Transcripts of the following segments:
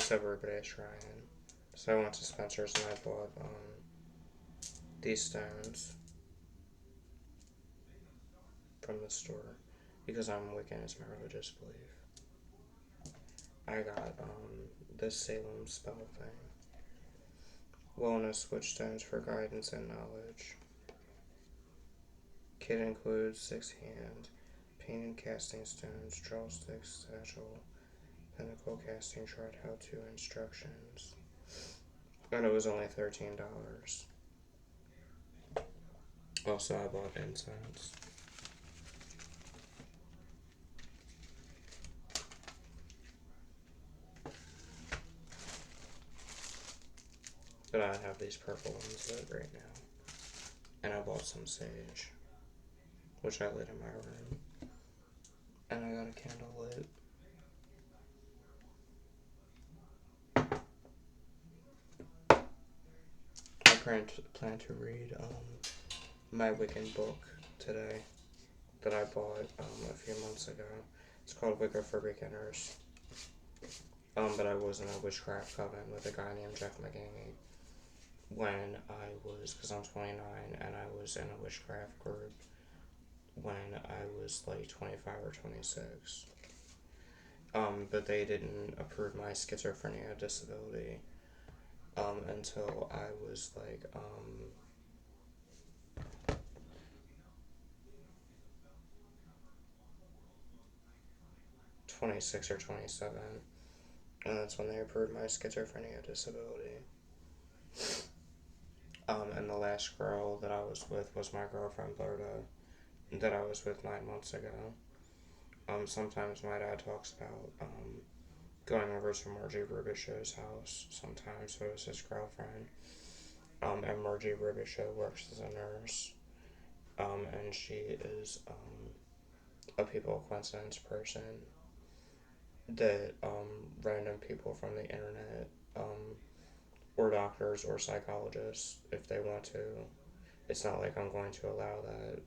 just everybody's trying. So I went to Spencer's and I bought these stones from the store because I'm Wiccan, is my religious belief. I got this Salem spell thing. Wellness switch stones for guidance and knowledge. Kit includes 6 hand, paint and casting stones, draw sticks, satchel, pinnacle casting chart, how-to instructions. And it was only $13. Also, I bought incense. But I have these purple ones lit right now. And I bought some sage, which I lit in my room. And I got a candle lit. I plan to read my Wiccan book today that I bought a few months ago. It's called Wicca for Beginners. But I was in a witchcraft coven with a guy named Jeff McGangy when I was, because I'm 29, and I was in a witchcraft group when I was like 25 or 26. But they didn't approve my schizophrenia disability until I was like 26 or 27, and that's when they approved my schizophrenia disability. And the last girl that I was with was my girlfriend Berta, that I was with 9 months ago. Sometimes my dad talks about going over to Margie Rubishow's house sometimes, so is his girlfriend. And Margie Rubishow works as a nurse. And she is a people coincidence person that random people from the internet or doctors or psychologists, if they want to. It's not like I'm going to allow that.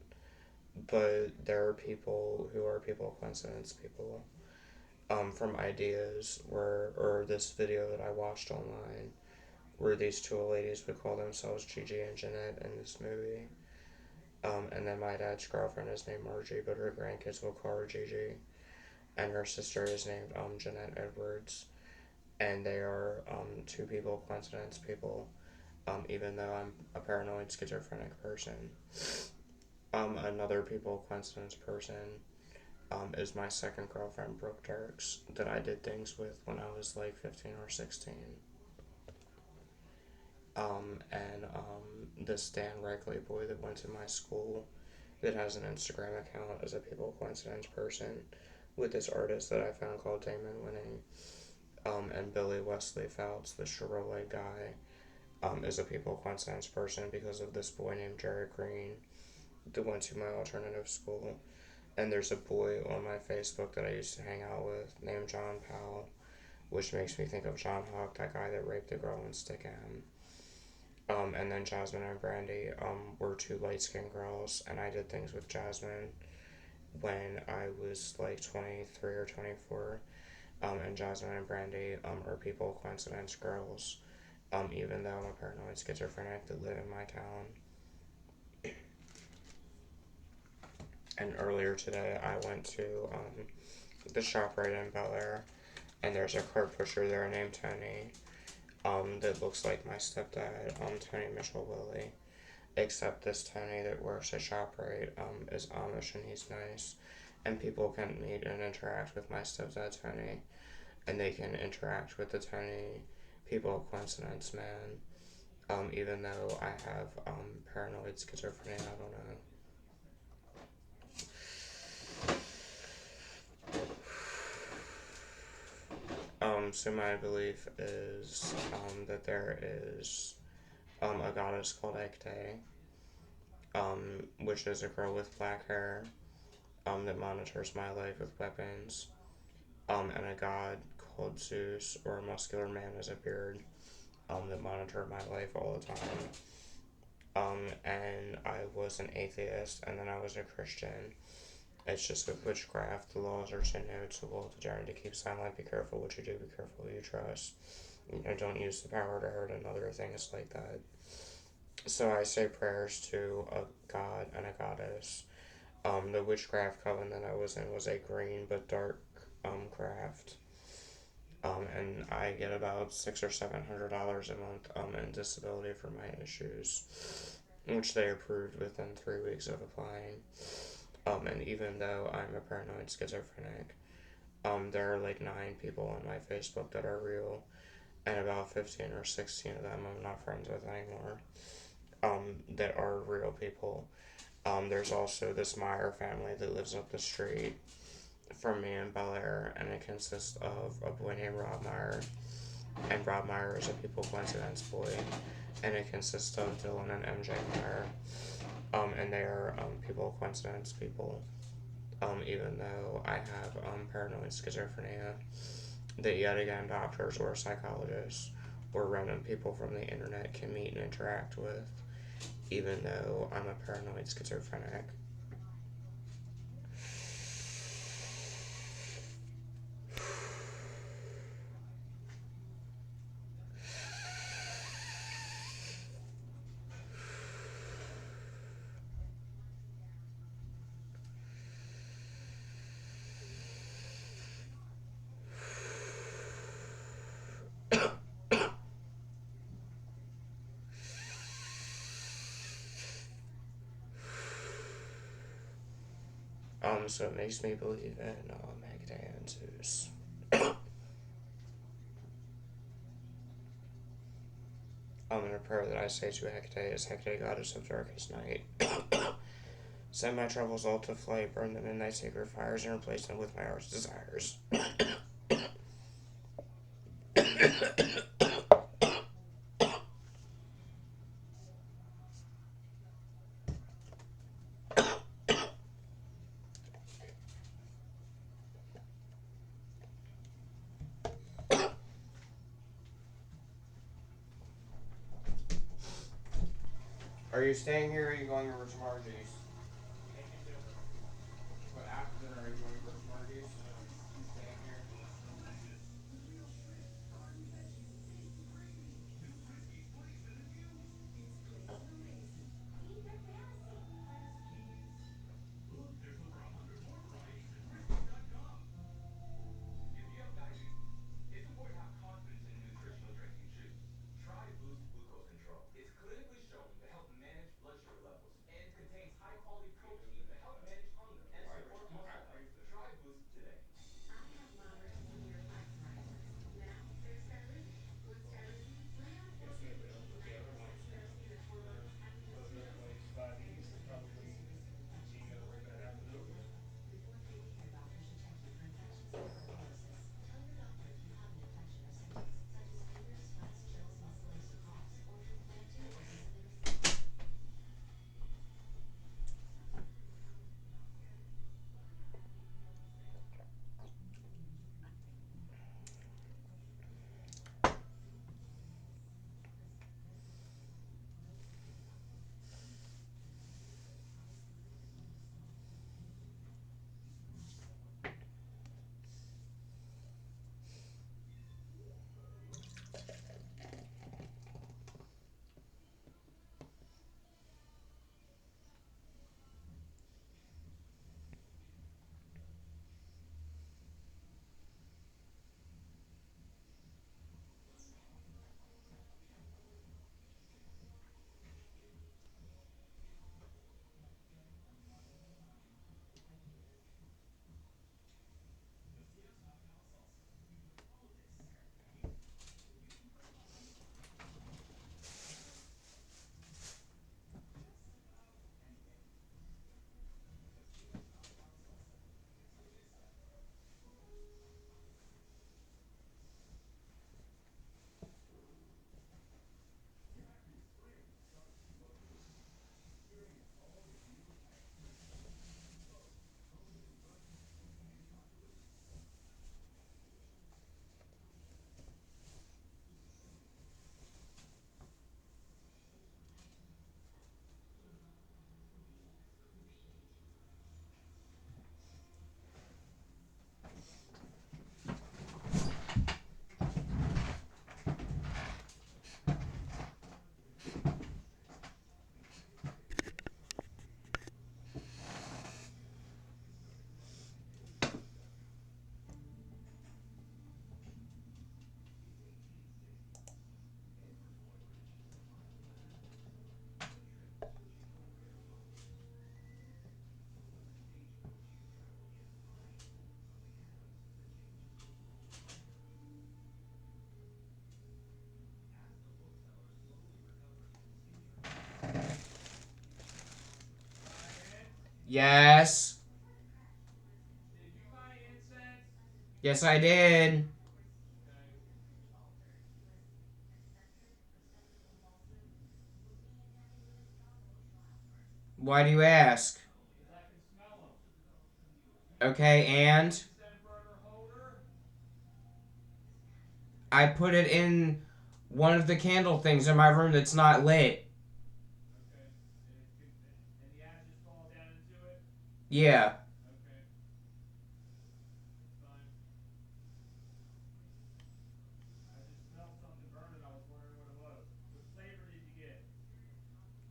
But there are people who are people coincidence people from ideas or this video that I watched online where these two ladies would call themselves Gigi and Jeanette in this movie. And then my dad's girlfriend is named Margie, but her grandkids will call her Gigi. And her sister is named Jeanette Edwards. And they are two people coincidence people, even though I'm a paranoid schizophrenic person. Another people coincidence person is my second girlfriend, Brooke Dirks, that I did things with when I was like 15 or 16. And this Dan Reichley boy that went to my school that has an Instagram account as a people coincidence person with this artist that I found called Damon Winning. And Billy Wesley Fouts, the Chevrolet guy, is a people coincidence person because of this boy named Jared Green that went to my alternative school. And there's a boy on my Facebook that I used to hang out with named John Powell, which makes me think of John Hawk, that guy that raped a girl in Stickham. And then Jasmine and Brandy were two light-skinned girls, and I did things with Jasmine when I was like 23 or 24. And Jasmine and Brandy are people coincidence girls, even though I'm a paranoid schizophrenic that live in my town. And earlier today, I went to the shop right in Bel Air, and there's a cart pusher there named Tony that looks like my stepdad, Tony Mitchell Willie. Except this Tony that works at ShopRite is Amish and he's nice. And people can meet and interact with my stepdad Tony. And they can interact with the Tony people coincidence man. Even though I have paranoid schizophrenia, I don't know. So my belief is that there is a goddess called Ekte, which is a girl with black hair that monitors my life with weapons, and a god called Zeus, or a muscular man as a beard, that monitor my life all the time. And I was an atheist, and then I was a Christian, It's just with witchcraft, the laws are to know to will to trying to keep silent. Be careful what you do. Be careful who you trust. Don't use the power to hurt another. Things like that. So I say prayers to a god and a goddess. The witchcraft coven that I was in was a green but dark craft. And I get about $600 or $700 a month in disability for my issues, which they approved within 3 weeks of applying. And even though I'm a paranoid schizophrenic, there are like 9 people on my Facebook that are real, and about 15 or 16 of them I'm not friends with anymore. That are real people. There's also this Meyer family that lives up the street from me in Bel Air, and it consists of a boy named Rob Meyer, and Rob Meyer is a people coincidence boy, and it consists of Dylan and MJ Meyer, and they are people coincidence people. Even though I have paranoid schizophrenia, that yet again doctors or psychologists or random people from the internet can meet and interact with, even though I'm a paranoid schizophrenic. So it makes me believe in Hecate and Zeus. In a prayer that I say to Hecate is, Hecate, goddess of darkest night, send my troubles all to flight, burn them in thy sacred fires, and replace them with my heart's desires. Are you staying here or are you going over to Margie's? But after dinner, are you going over to Margie's? You staying here? Yes. Yes, I did. Why do you ask? Okay, and I put it in one of the candle things in my room that's not lit. Yeah.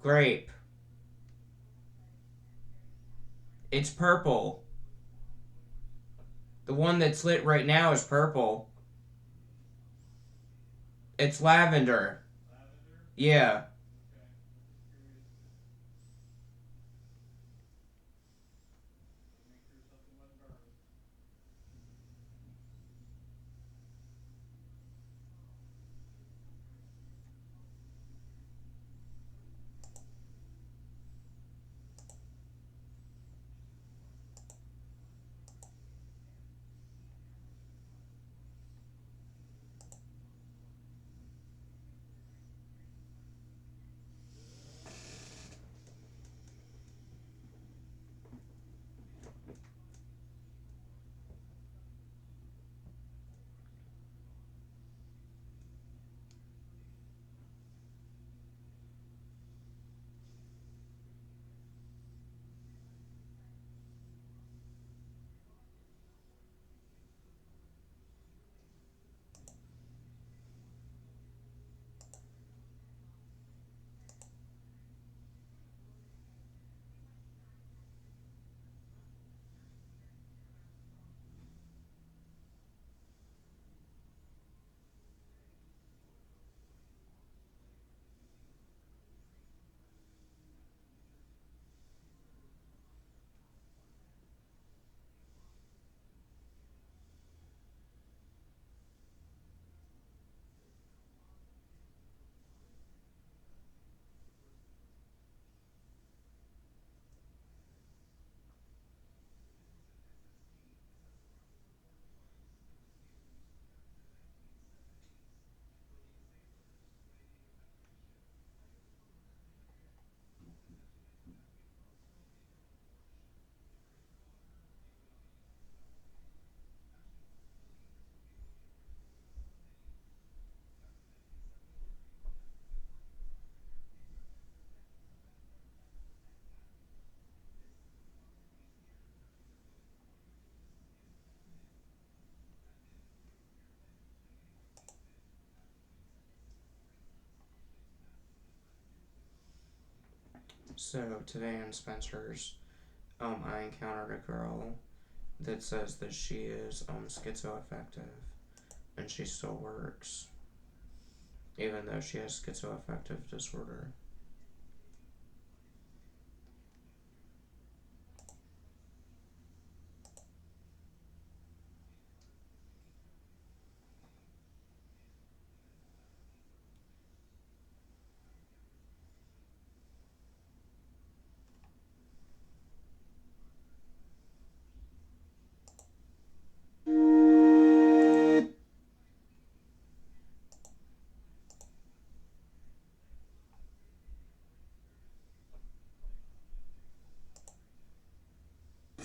Grape. It's purple. The one that's lit right now is purple. It's lavender. Yeah. So today in Spencer's, I encountered a girl that says that she is schizo-affective, and she still works, even though she has schizo-affective disorder.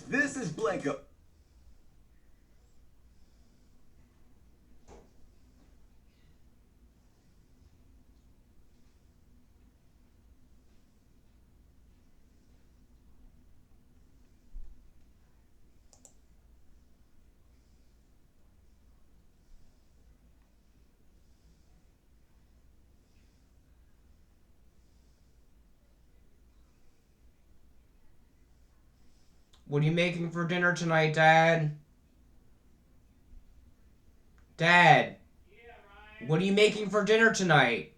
This is Blanco. What are you making for dinner tonight, Dad? Dad, what are you making for dinner tonight?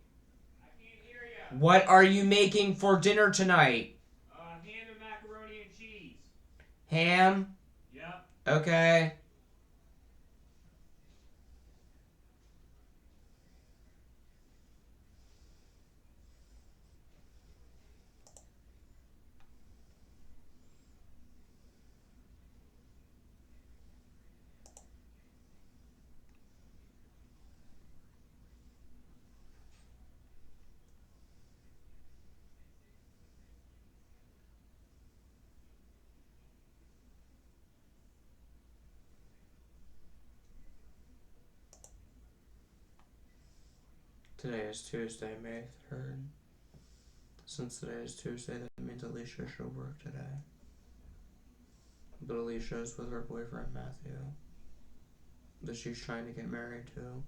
What are you making for dinner tonight? Ham and macaroni and cheese. Ham? Yep. Okay. Today is Tuesday, May 3rd. Since today is Tuesday, that means Alicia should work today. But Alicia is with her boyfriend Matthew, that she's trying to get married to.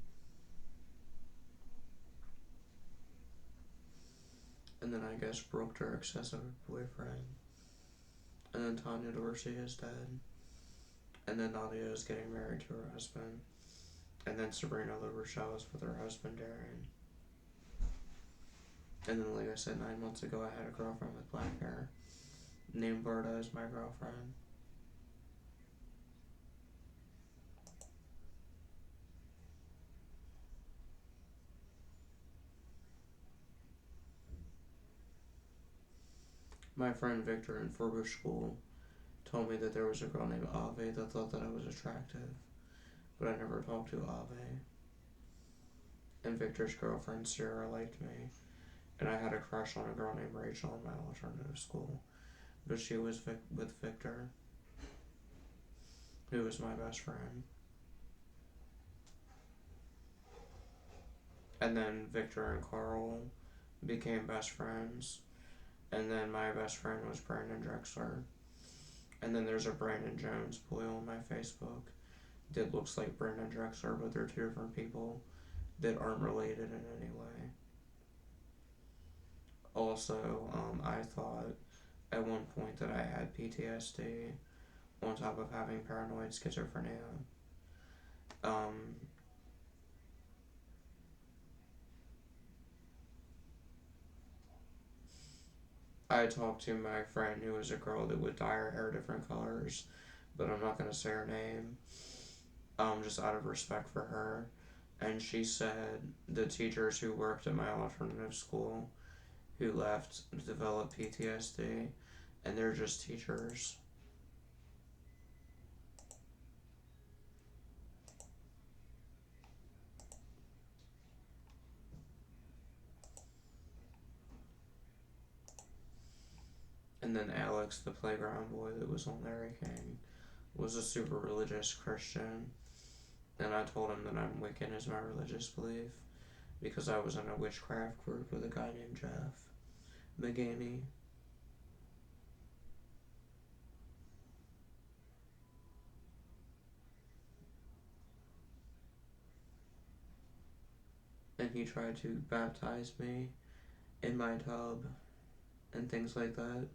And then I guess Brooke Dirk says of her boyfriend. And then Tanya Dorsey is dead. And then Nadia is getting married to her husband. And then Sabrina La Rochelle is with her husband Darren. And then, like I said, 9 months ago, I had a girlfriend with black hair named Berta as my girlfriend. My friend Victor in Forbush School told me that there was a girl named Ave that thought that I was attractive, but I never talked to Ave. And Victor's girlfriend Sarah liked me, and I had a crush on a girl named Rachel in my alternative school, but she was with Victor, who was my best friend. And then Victor and Carl became best friends, and then my best friend was Brandon Drexler. And then there's a Brandon Jones boy on my Facebook that looks like Brandon Drexler, but they're two different people that aren't related in any way. Also, I thought at one point that I had PTSD on top of having paranoid schizophrenia. I talked to my friend who was a girl that would dye her hair different colors, but I'm not going to say her name, just out of respect for her. And she said the teachers who worked at my alternative school who left developed PTSD, and they're just teachers. And then Alex, the playground boy that was on Larry King, was a super religious Christian. And I told him that I'm Wiccan is my religious belief, because I was in a witchcraft group with a guy named Jeff McGaney. And he tried to baptize me in my tub and things like that.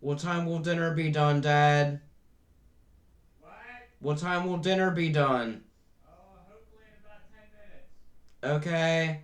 What time will dinner be done, Dad? What? What time will dinner be done? Oh, hopefully in about 10 minutes. Okay.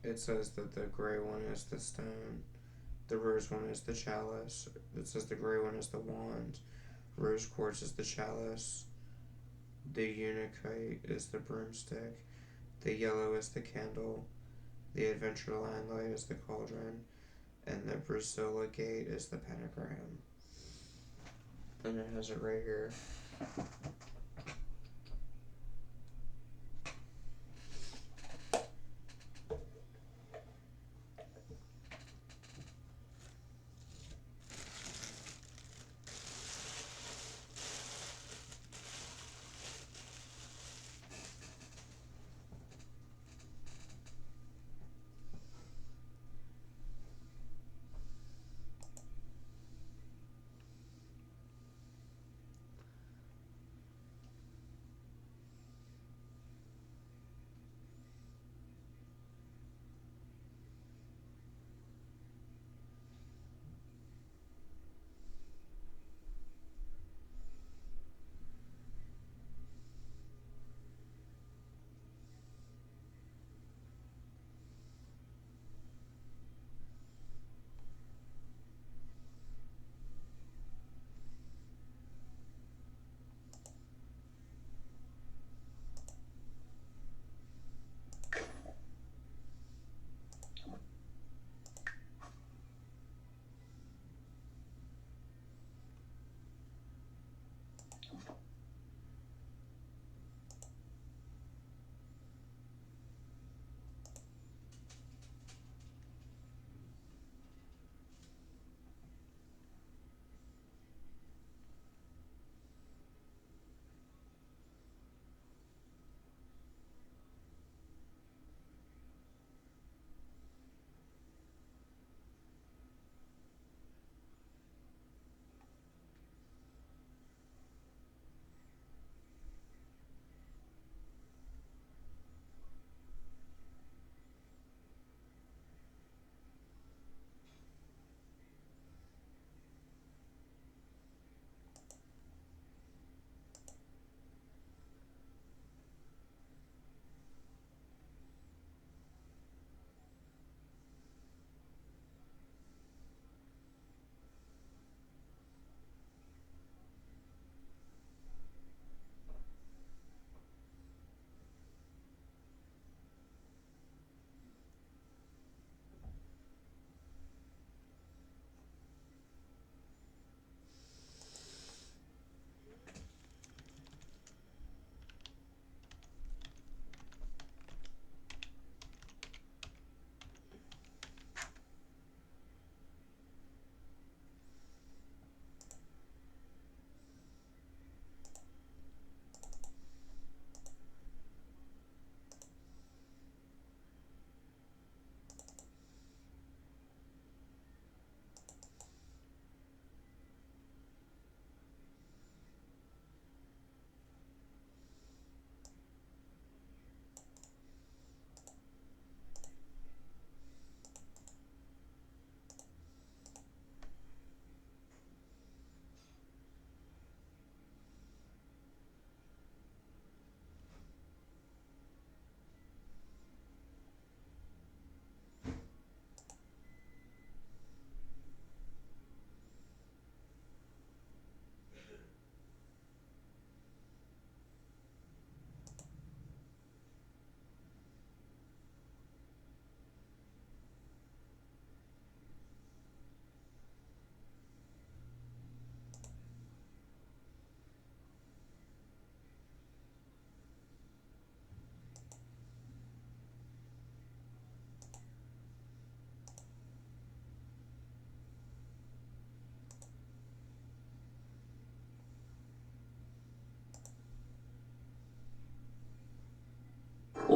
It says that the gray one is the stone, the rose one is the chalice. It says the gray one is the wand, rose quartz is the chalice, the unikite is the broomstick, the yellow is the candle, the adventure limelight is the cauldron, and the Brazilla gate is the pentagram. And it has it right here.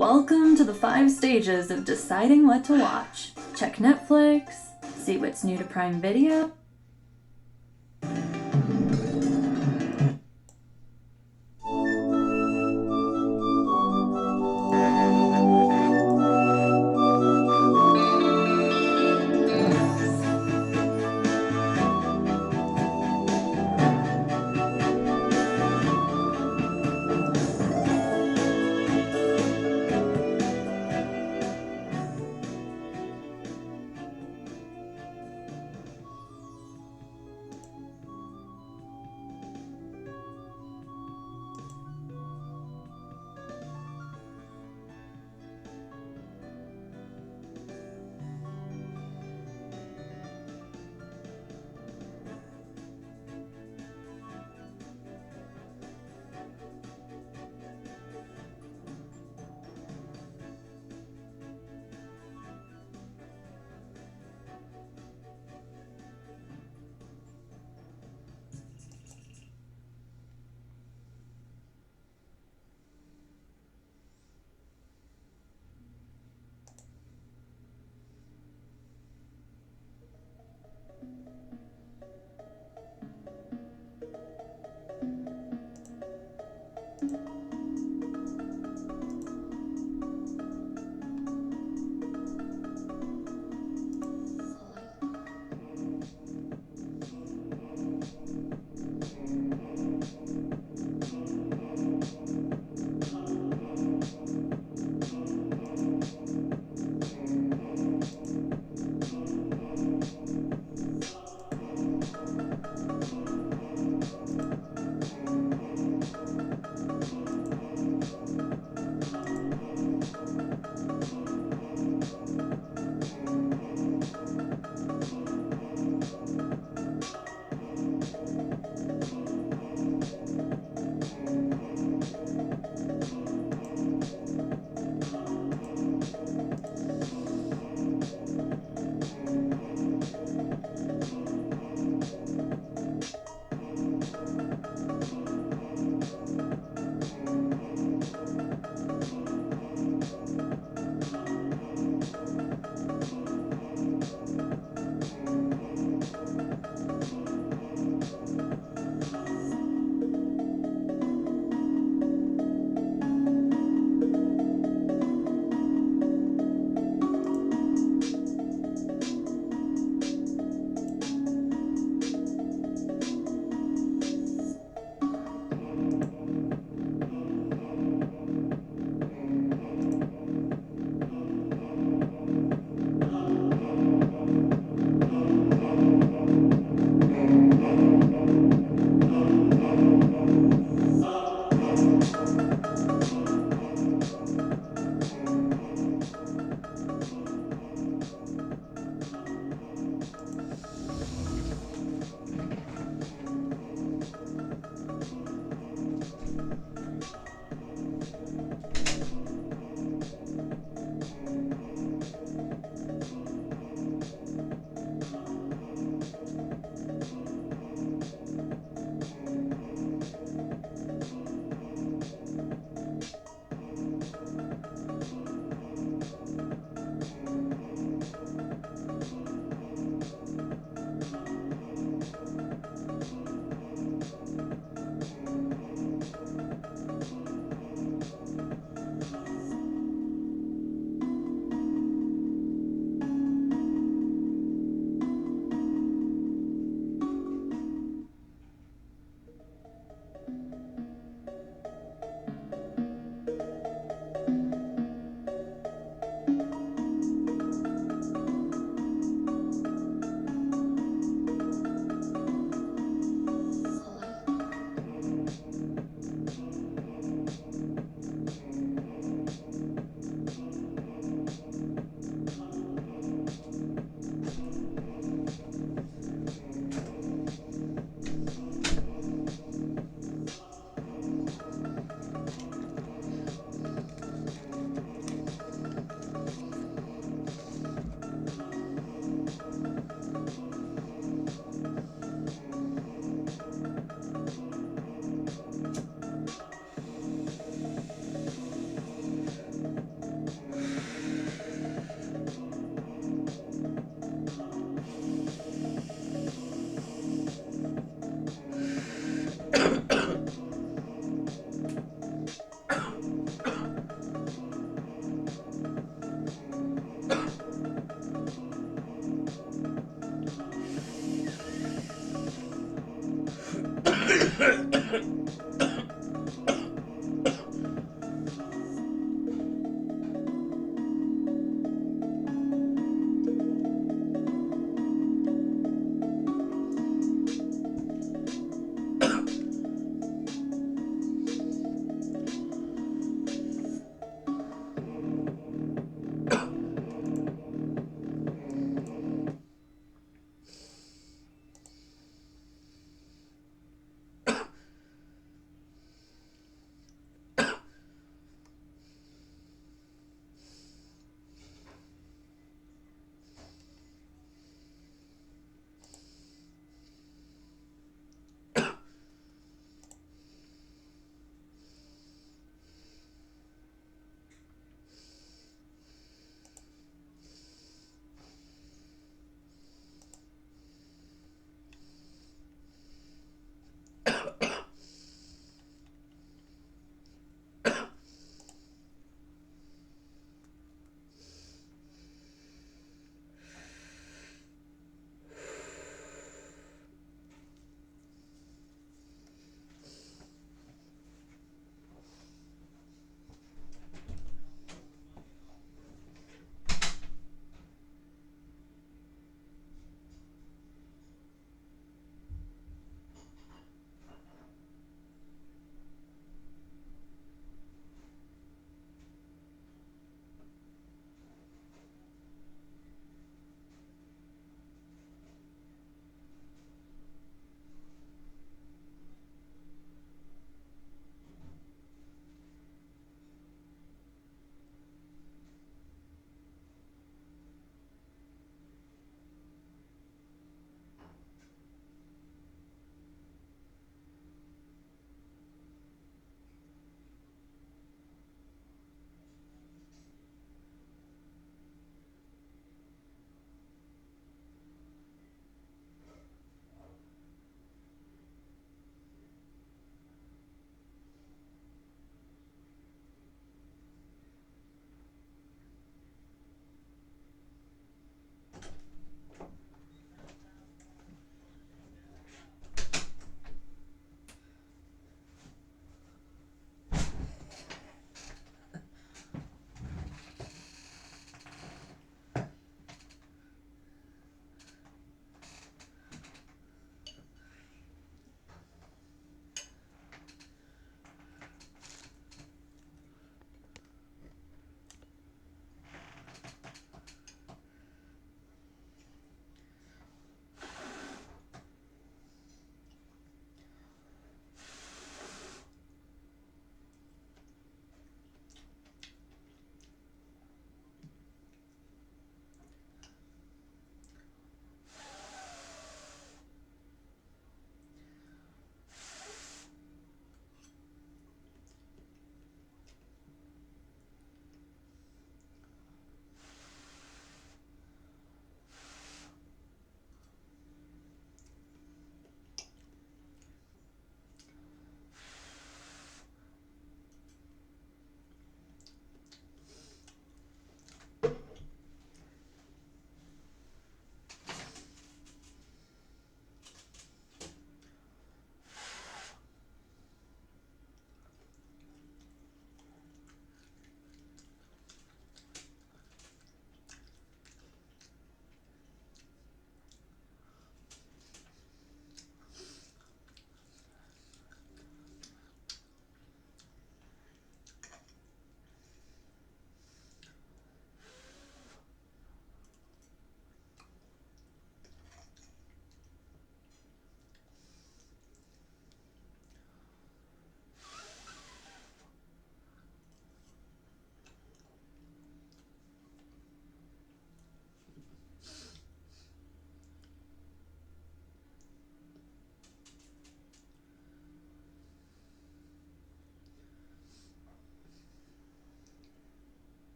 Welcome to the 5 stages of deciding what to watch. Check Netflix, see what's new to Prime Video.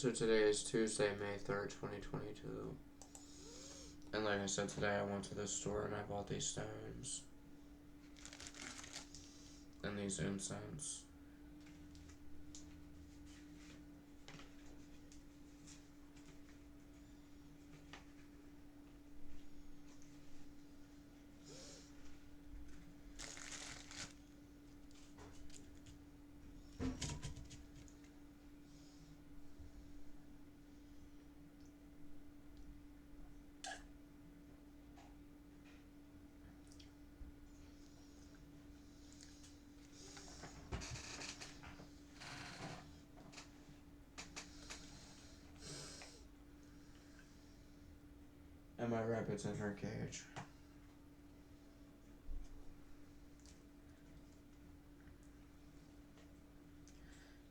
So today is Tuesday, May 3rd, 2022. And like I said, today I went to the store and I bought these stones. And these incense. And my rabbit's in her cage.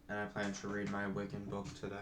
And I plan to read my Wiccan book today.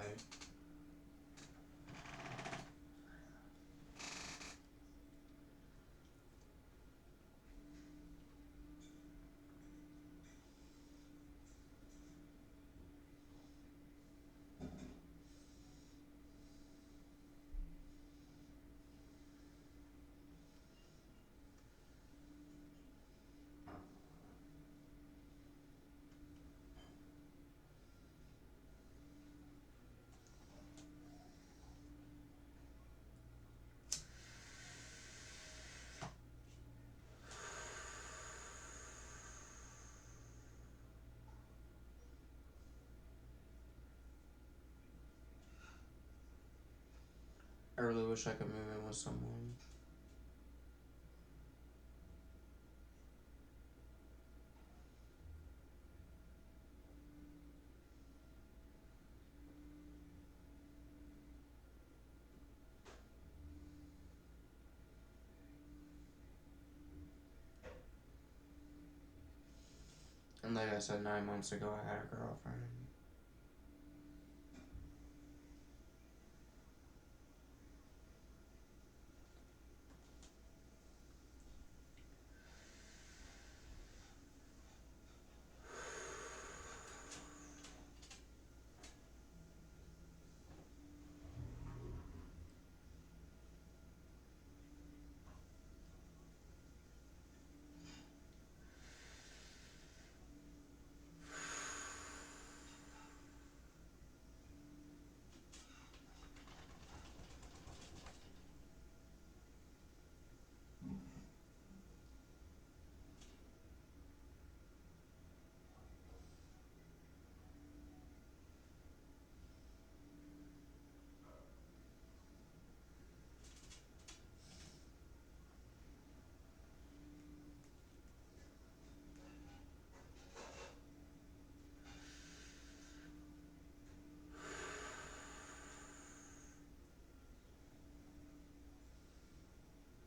I really wish I could move in with someone. And like I said, 9 months ago, I had a girlfriend.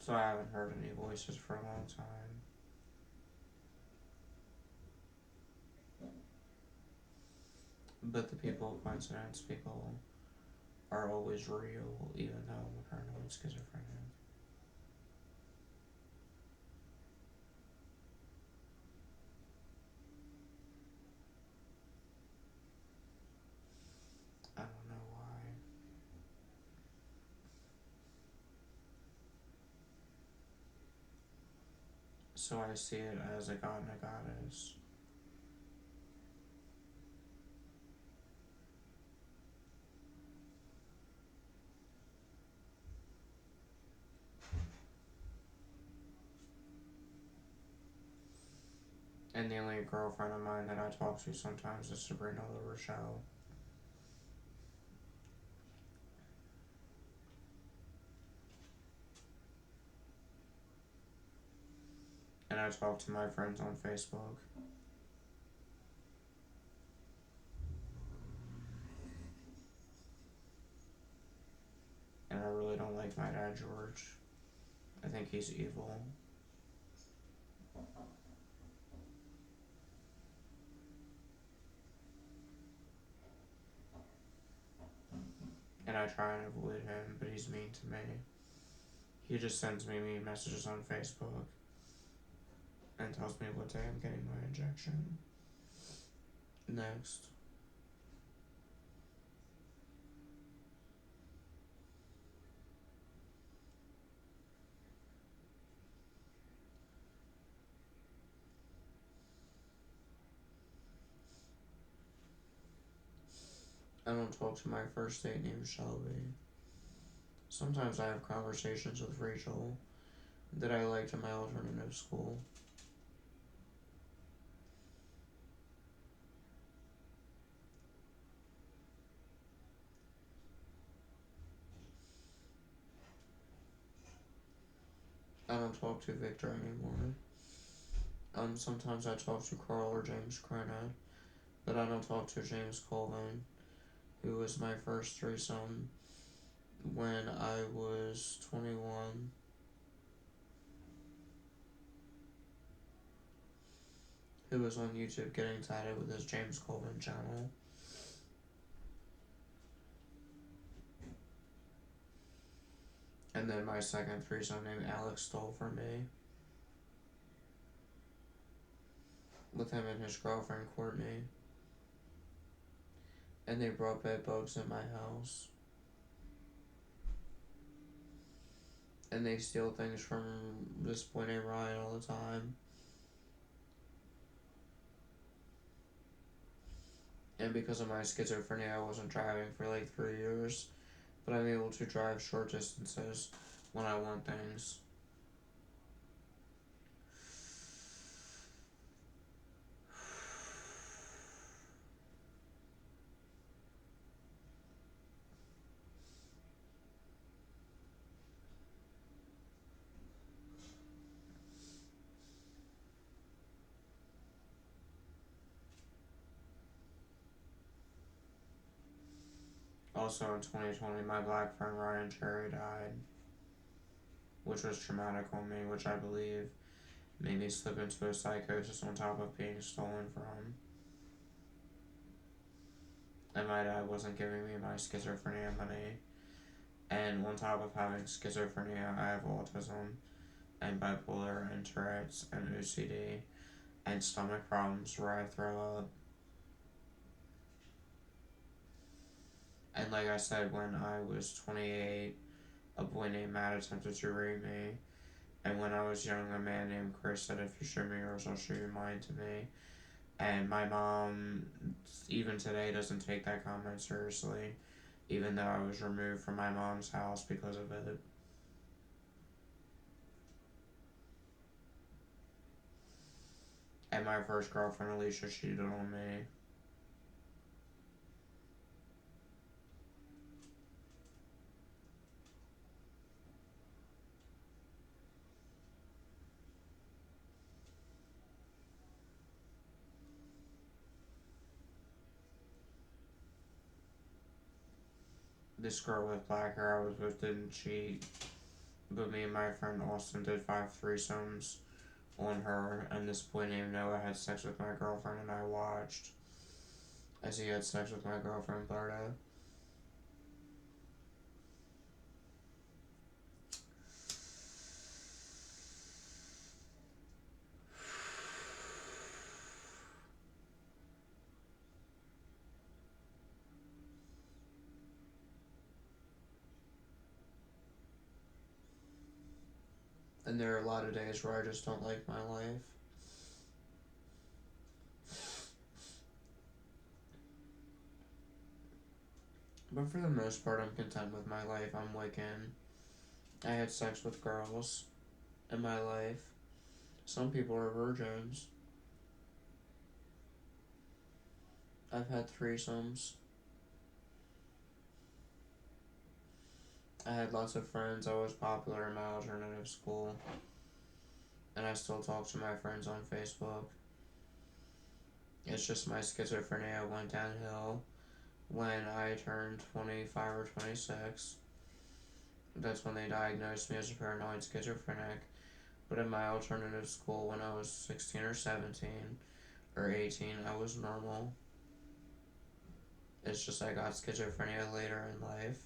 So I haven't heard any voices for a long time. But the people of coincidence, people are always real, even though I'm paranoid schizophrenic. I don't know why. So I see it as a god and a goddess. And the only girlfriend of mine that I talk to sometimes is Sabrina La Rochelle. And I talk to my friends on Facebook. And I really don't like my dad, George. I think he's evil. And I try and avoid him, but he's mean to me. He just sends me mean messages on Facebook and tells me what day I'm getting my injection. Next. I don't talk to my first date named Shelby. Sometimes I have conversations with Rachel that I liked in my alternative school. I don't talk to Victor anymore. Sometimes I talk to Carl or James Crenna, but I don't talk to James Colvin, who was my first threesome when I was 21. Who was on YouTube getting tatted with his James Colvin channel. And then my second threesome named Alex stole from me. With him and his girlfriend Courtney. And they brought bed bugs in my house. And they steal things from this boy named Ryan all the time. And because of my schizophrenia, I wasn't driving for like 3 years. But I'm able to drive short distances when I want things. Also in 2020, my black friend Ryan Cherry died, which was traumatic on me, which I believe made me slip into a psychosis on top of being stolen from. And my dad wasn't giving me my schizophrenia money. And on top of having schizophrenia, I have autism and bipolar and Tourette's and OCD and stomach problems where I throw up. And like I said, when I was 28, a boy named Matt attempted to rape me. And when I was young, a man named Chris said, "If you show me yours, I'll show you mine," to me. And my mom, even today, doesn't take that comment seriously, even though I was removed from my mom's house because of it. And my first girlfriend, Alicia, cheated on me. This girl with black hair I was with didn't cheat, but me and my friend Austin did 5 threesomes on her, and this boy named Noah had sex with my girlfriend, and I watched as he had sex with my girlfriend Berta. And there are a lot of days where I just don't like my life. But for the most part, I'm content with my life. I'm Wiccan. I had sex with girls in my life. Some people are virgins. I've had threesomes. I had lots of friends. I was popular in my alternative school. And I still talk to my friends on Facebook. It's just my schizophrenia went downhill when I turned 25 or 26. That's when they diagnosed me as a paranoid schizophrenic. But in my alternative school, when I was 16 or 17 or 18, I was normal. It's just I got schizophrenia later in life.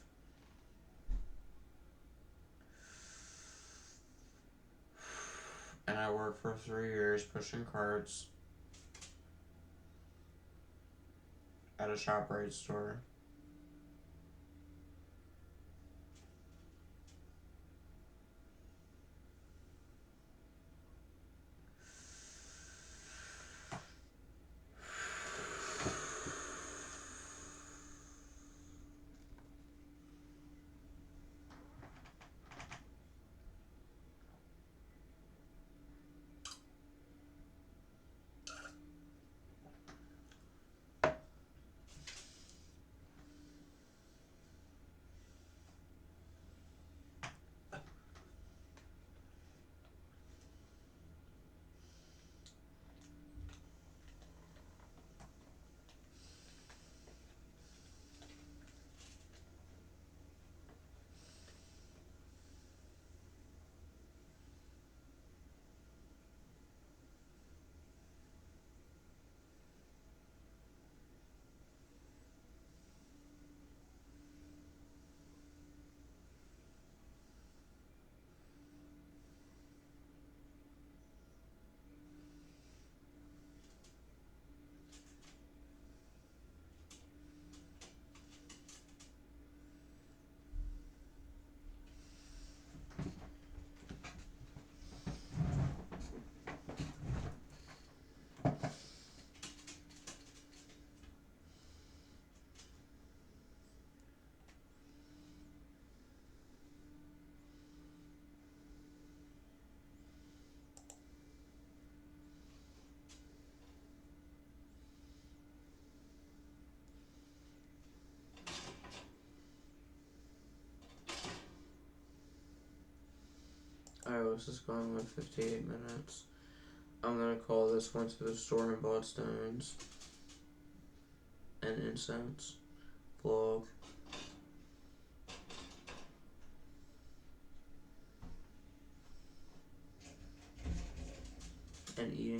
And I worked for 3 years pushing carts at a ShopRite store. I was just going with 58 minutes. I'm gonna call this "Went to the store and bought stones and incense" vlog.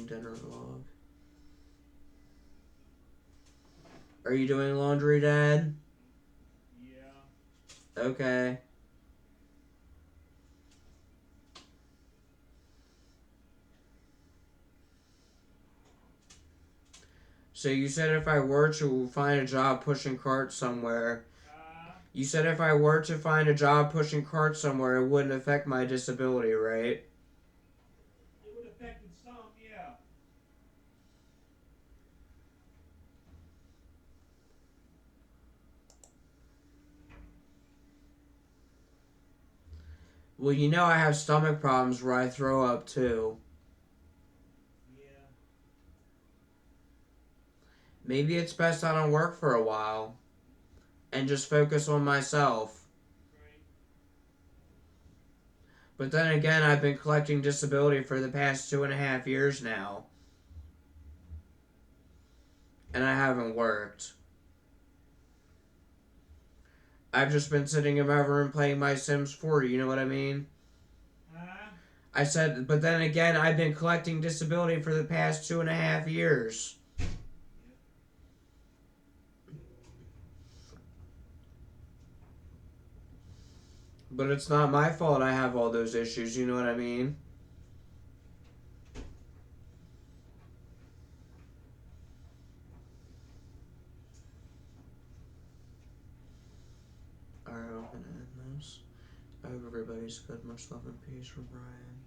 dinner vlog. Are you doing laundry, Dad? Yeah. Okay. So you said if I were to find a job pushing carts somewhere, you said if I were to find a job pushing carts somewhere, it wouldn't affect my disability, right? It would affect it some, yeah. Well, you know I have stomach problems where I throw up too. Yeah. Maybe it's best I don't work for a while and just focus on myself. Right. But then again, I've been collecting disability for the past 2.5 years now. And I haven't worked. I've just been sitting in my room playing my Sims 4, you know what I mean? Huh? I said, but then again, I've been collecting disability for the past 2.5 years. But it's not my fault I have all those issues, you know what I mean? Alright, I'm gonna end this. I hope everybody's good. Much love and peace from Brian.